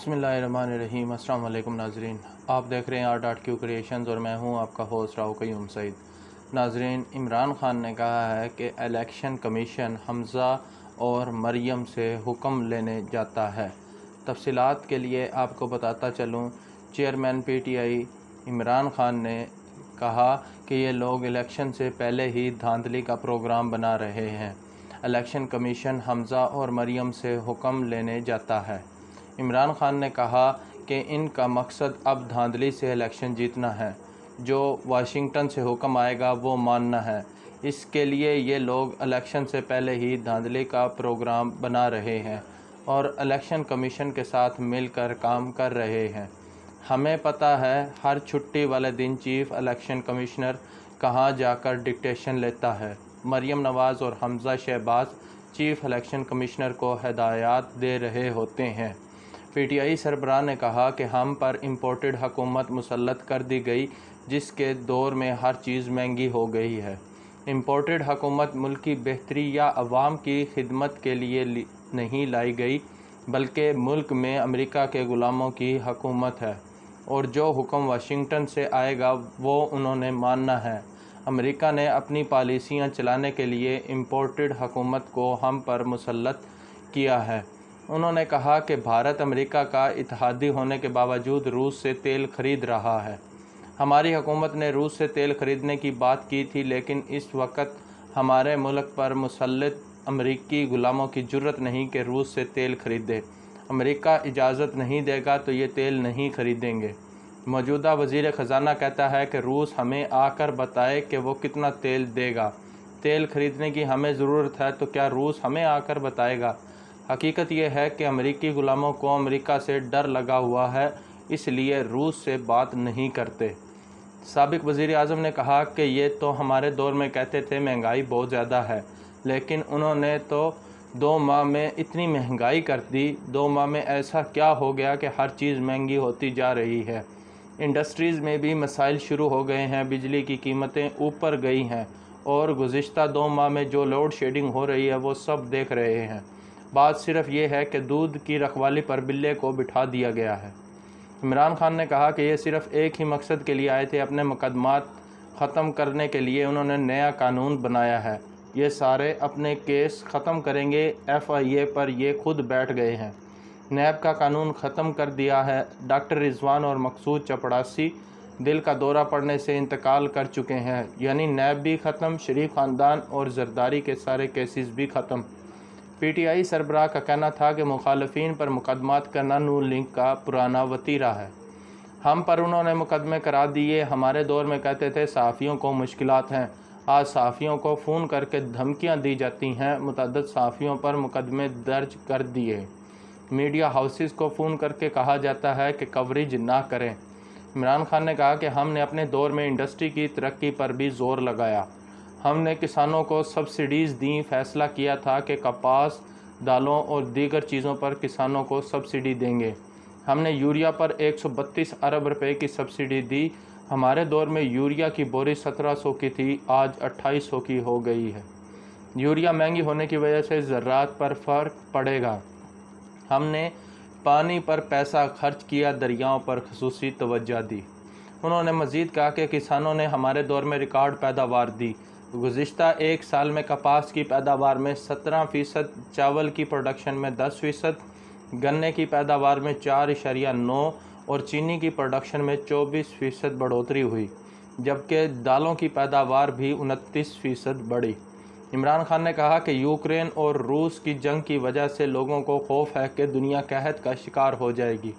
बिस्मिल्लाहिर्रहमानिर्रहीम। अस्सलाम वालेकुम नाजरीन, आप देख रहे हैं R.Q क्रिएशंस और मैं हूं आपका होस्ट राव क़य्यूम सईद। नाजरीन, इमरान खान ने कहा है कि इलेक्शन कमीशन हमज़ा और मरियम से हुक्म लेने जाता है। तफसीलात के लिए आपको बताता चलूं, चेयरमैन PTI इमरान खान ने कहा कि ये लोग इलेक्शन से पहले ही धांधली का प्रोग्राम बना रहे हैं। इलेक्शन कमीशन हमज़ा और मरियम से हुक्म लेने जाता है। इमरान खान ने कहा कि इनका मकसद अब धांधली से इलेक्शन जीतना है। जो वाशिंगटन से हुक्म आएगा वो मानना है। इसके लिए ये लोग इलेक्शन से पहले ही धांधली का प्रोग्राम बना रहे हैं और इलेक्शन कमीशन के साथ मिलकर काम कर रहे हैं। हमें पता है हर छुट्टी वाले दिन चीफ़ इलेक्शन कमिश्नर कहाँ जाकर डिक्टेशन लेता है। मरियम नवाज़ और Hamza Shahbaz chief election commissioner को हिदायत दे रहे होते हैं। PTI सरबराह ने कहा कि हम पर इम्पोर्टेड हुकूमत मुसल्लत कर दी गई, जिसके दौर में हर चीज़ महंगी हो गई है। इम्पोर्टेड हुकूमत मुल्क की बेहतरी या अवाम की खिदमत के लिए नहीं लाई गई, बल्कि मुल्क में अमेरिका के ग़ुलामों की हुकूमत है और जो हुक्म वाशिंगटन से आएगा वो उन्होंने मानना है। अमेरिका ने अपनी पॉलिसियाँ चलाने के लिए इम्पोर्टेड हुकूमत को हम पर मुसल्लत किया है। उन्होंने कहा कि भारत अमेरिका का इत्तेहादी होने के बावजूद रूस से तेल ख़रीद रहा है। हमारी हुकूमत ने रूस से तेल ख़रीदने की बात की थी, लेकिन इस वक्त हमारे मुल्क पर मुसल्लत अमेरिकी ग़ुलामों की जुर्रत नहीं कि रूस से तेल ख़रीदे। अमेरिका इजाज़त नहीं देगा तो ये तेल नहीं ख़रीदेंगे। मौजूदा वज़ीर ख़जाना कहता है कि रूस हमें आकर बताए कि वो कितना तेल देगा। तेल ख़रीदने की हमें ज़रूरत है तो क्या रूस हमें आकर बताएगा? हकीकत यह है कि अमेरिकी ग़ुलामों को अमेरिका से डर लगा हुआ है, इसलिए रूस से बात नहीं करते। साबिक़ वज़ीर आज़म ने कहा कि ये तो हमारे दौर में कहते थे महंगाई बहुत ज़्यादा है, लेकिन उन्होंने तो 2 माह में इतनी महंगाई कर दी। 2 माह में ऐसा क्या हो गया कि हर चीज़ महंगी होती जा रही है। इंडस्ट्रीज़ में भी मसाइल शुरू हो गए हैं, बिजली की कीमतें ऊपर गई हैं और गुज़िश्ता 2 माह में जो लोड शेडिंग हो रही है वो सब देख रहे हैं। बात सिर्फ ये है कि दूध की रखवाली पर बिल्ले को बिठा दिया गया है। इमरान खान ने कहा कि ये सिर्फ एक ही मकसद के लिए आए थे, अपने मुकदमात ख़त्म करने के लिए उन्होंने नया कानून बनाया है। ये सारे अपने केस ख़त्म करेंगे। FIA पर ये खुद बैठ गए हैं। नैब का कानून ख़त्म कर दिया है। डॉक्टर रिजवान और मकसूद चपड़ासी दिल का दौरा पड़ने से इंतकाल कर चुके हैं। यानी नैब भी ख़त्म, शरीफ ख़ानदान और जरदारी के सारे केसेस भी ख़त्म। PTI सरबराह का कहना था कि मुखालफिन पर मुकदमात करना नून लीग का पुराना वतीरा है। हम पर उन्होंने मुकदमे करा दिए। हमारे दौर में कहते थे सहाफ़ियों को मुश्किलात हैं, आज सहाफ़ियों को फ़ोन करके धमकियां दी जाती हैं। मुतअद्दिद सहाफ़ियों पर मुकदमे दर्ज कर दिए। मीडिया हाउसेस को फ़ोन करके कहा जाता है कि कवरेज ना करें। इमरान खान ने कहा कि हमने अपने दौर में इंडस्ट्री की तरक्की पर भी ज़ोर लगाया। हमने किसानों को सब्सिडीज़ दी। फ़ैसला किया था कि कपास, दालों और दीगर चीज़ों पर किसानों को सब्सिडी देंगे। हमने यूरिया पर 132 अरब रुपए की सब्सिडी दी। हमारे दौर में यूरिया की बोरी 1700 की थी, आज 2800 की हो गई है। यूरिया महंगी होने की वजह से ज़राअत पर फ़र्क पड़ेगा। हमने पानी पर पैसा खर्च किया, दरियाओं पर ख़ुसूसी तवज्जो दी। उन्होंने मज़ीद कहा कि किसानों ने हमारे दौर में रिकॉर्ड पैदावार दी। गुज़िश्ता 1 साल में कपास की पैदावार में 17%, चावल की प्रोडक्शन में 10%, गन्ने की पैदावार में 4.9 और चीनी की प्रोडक्शन में 24% बढ़ोतरी हुई, जबकि दालों की पैदावार भी 29% बढ़ी। इमरान खान ने कहा कि यूक्रेन और रूस की जंग की वजह से लोगों को खौफ है कि दुनिया कहत का शिकार हो जाएगी।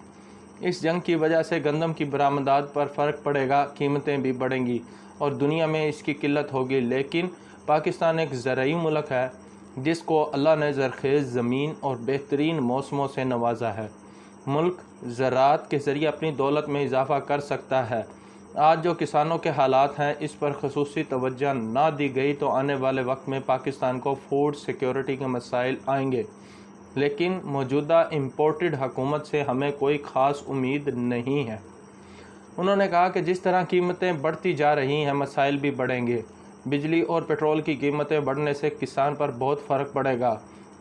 इस जंग की वजह से गंदम की बरामदात पर फ़र्क पड़ेगा, कीमतें भी बढ़ेंगी और दुनिया में इसकी किल्लत होगी। लेकिन पाकिस्तान एक ज़रई मुल्क है जिसको अल्लाह ने ज़रख़ेज़ ज़मीन और बेहतरीन मौसमों से नवाजा है। मुल्क ज़राअत के ज़रिए अपनी दौलत में इजाफ़ा कर सकता है। आज जो किसानों के हालात हैं, इस पर ख़ुसूसी तवज्जो ना दी गई तो आने वाले वक्त में पाकिस्तान को फूड सिक्योरिटी के मसाइल आएंगे। लेकिन मौजूदा इम्पोर्टेड हुकूमत से हमें कोई ख़ास उम्मीद नहीं है। उन्होंने कहा कि जिस तरह कीमतें बढ़ती जा रही हैं, मसाइल भी बढ़ेंगे। बिजली और पेट्रोल की कीमतें बढ़ने से किसान पर बहुत फ़र्क पड़ेगा।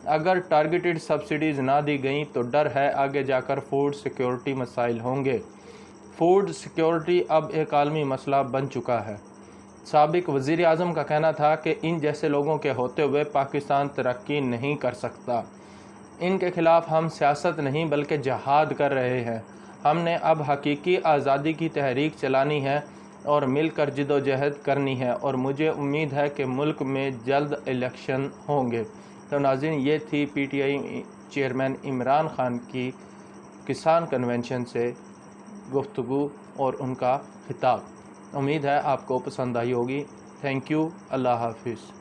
اگر ٹارگیٹڈ سبسڈیز نہ دی گئیں تو ڈر ہے آگے جا کر فوڈ سیکیورٹی مسائل ہوں گے۔ فوڈ سیکیورٹی اب ایک عالمی مسئلہ بن چکا ہے۔ سابق وزیر اعظم کا کہنا تھا کہ ان جیسے لوگوں کے ہوتے ہوئے پاکستان ترقی نہیں کر سکتا۔ ان کے خلاف ہم سیاست نہیں بلکہ جہاد کر رہے ہیں۔ ہم نے اب حقیقی آزادی کی تحریک چلانی ہے اور مل کر جد و جہد کرنی ہے، اور مجھے امید ہے کہ ملک میں جلد الیکشن ہوں گے۔ تو ناظرین، یہ تھی P T I chairman Imran Khan کی کسان کنونشن سے گفتگو اور ان کا خطاب۔ امید ہے آپ کو پسند آئی ہوگی۔ تھینک یو، اللہ حافظ۔